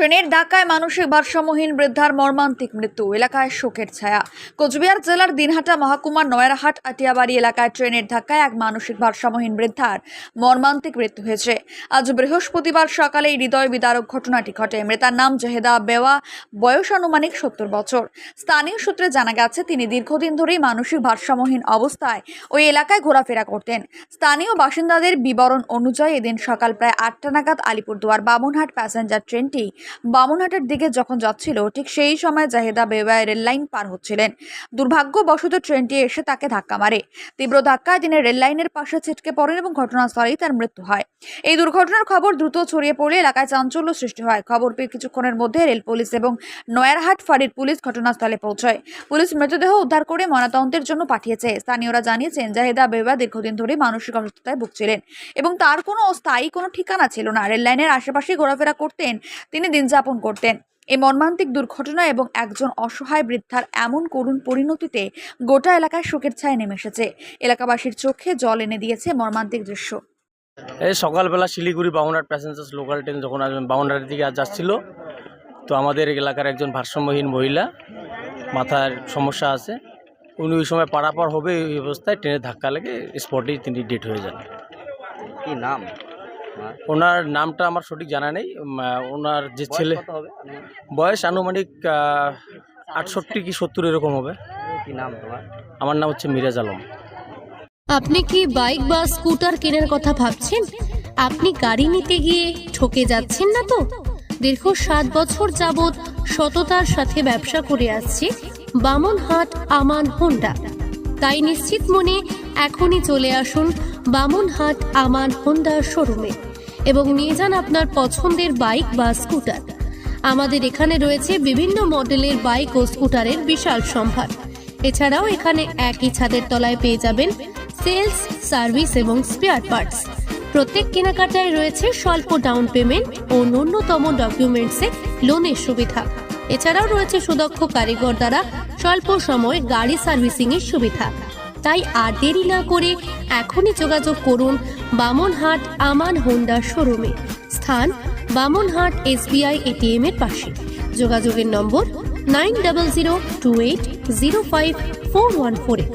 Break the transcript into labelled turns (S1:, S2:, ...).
S1: ট্রেনের ধাক্কায় মানসিক ভারসাম্যহীন বৃদ্ধার মর্মান্তিক মৃত্যু, এলাকায় শোকের ছায়া। কোচবিহার জেলার দিনহাটা মহকুমার নয়রাহাট আটিয়াবাড়ি এলাকায় ট্রেনের ধাক্কায় এক মানসিক ভারসাম্যহীন বৃদ্ধার মর্মান্তিক মৃত্যু হয়েছে। আজ বৃহস্পতিবার সকালে এই হৃদয় বিদারক ঘটনাটি ঘটে। মৃতার নাম জেহেদা বেওয়া, বয়স আনুমানিক 70 বছর। স্থানীয় সূত্রে জানা গেছে, তিনি দীর্ঘদিন ধরেই মানসিক ভারসাম্যহীন অবস্থায় ওই এলাকায় ঘোরাফেরা করতেন। স্থানীয় বাসিন্দাদের বিবরণ অনুযায়ী এদিন সকাল প্রায় 8টা নাগাদ আলিপুরদুয়ার বামুনহাট প্যাসেঞ্জার ট্রেনটি বামুনহাটের দিকে যখন যাচ্ছিল, ঠিক সেই সময় জাহেদা বেওয়া রেল লাইন পার হচ্ছিলেন। দুর্ভাগ্যবশত ট্রেনটি এসে তাকে ধাক্কা মারে। তীব্র ধাক্কায় তিনি রেল লাইনের পাশে ছিটকে পড়েন এবং ঘটনাস্থলেই তার মৃত্যু হয়। এই দুর্ঘটনার খবর দ্রুত ছড়িয়ে পড়লে এলাকায় চাঞ্চল্য সৃষ্টি হয়। খবর পেয়ে কিছুক্ষণের মধ্যে রেল পুলিশ এবং নয়ারহাট ফাঁড়ির পুলিশ ঘটনাস্থলে পৌঁছায়। পুলিশ মৃতদেহ উদ্ধার করে ময়নাতদন্তের জন্য পাঠিয়েছে। স্থানীয়রা জানিয়েছেন, জাহেদা বেওয়া দীর্ঘদিন ধরে মানসিক অসুস্থতায় ভুগছিলেন এবং তার কোনো স্থায়ী ঠিকানা ছিল না। রেল লাইনের আশেপাশে ঘোরাফেরা করতেন, তিনি দিন যাপন করতেন। এই মর্মান্তিক দুর্ঘটনা এবং একজন অসহায় বৃদ্ধার এমন করুণ পরিণতিতে গোটা এলাকায় শোকের ছায়া নেমে এসেছে। এলাকাবাসীর চোখে জল এনে দিয়েছে মর্মান্তিক দৃশ্য।
S2: এই সকালবেলা Siliguri Bamunhat passengers local train যখন বামুনহাটের দিকে যাচ্ছিল, তো আমাদের এলাকার একজন ভারসাম্যহীন মহিলা, মাথার সমস্যা আছে, উনি ওই সময় পারাপার হবে এই অবস্থায় ট্রেনের ধাক্কা লেগে স্পটেই তিনি ডেড হয়ে যান।
S3: কি নাম?
S2: ওনার নামটা আমার সঠিক জানা নেই। ওনার যে ছেলে, বয়স আনুমানিক 68 কি 70 এরকম হবে।
S3: কি নাম তোমার?
S2: আমার নাম হচ্ছে মিরাজ আলম।
S4: আপনি কি বাইক বা স্কুটার কেনার কথা ভাবছেন? আপনি গাড়ি নিতে গিয়ে ঠকে যাচ্ছেন না তো? দীর্ঘ 7 বছর যাবৎ সততার সাথে ব্যবসা করে আসছে বামুনহাট আমান হোন্ডা। তাই নিশ্চিত মনে এখনই চলে আসুন বামুনহাট আমান হোন্ডা শোরুমে এবং নিয়ে যান আপনার পছন্দের বাইক বা স্কুটার। আমাদের এখানে রয়েছে বিভিন্ন মডেলের বাইক ও স্কুটারের বিশাল সম্ভার। এছাড়াও এখানে একই ছাদের তলায় পেয়ে যাবেন সেলস, সার্ভিস এবং স্পেয়ার পার্টস। প্রত্যেক কেনাকাটায় রয়েছে স্বল্প ডাউন পেমেন্ট ও ন্যূনতম ডকুমেন্টসে লোনের সুবিধা। এছাড়াও রয়েছে সুদক্ষ কারিগর দ্বারা স্বল্প সময়ে গাড়ি সার্ভিসিং এর সুবিধা। তাই আর দেরি না করে এখনই যোগাযোগ করুন বামুনহাট আমান হোন্ডা শোরুমে। স্থান বামুনহাট SBI ATM এর পাশে। যোগাযোগের নম্বর 9002805414।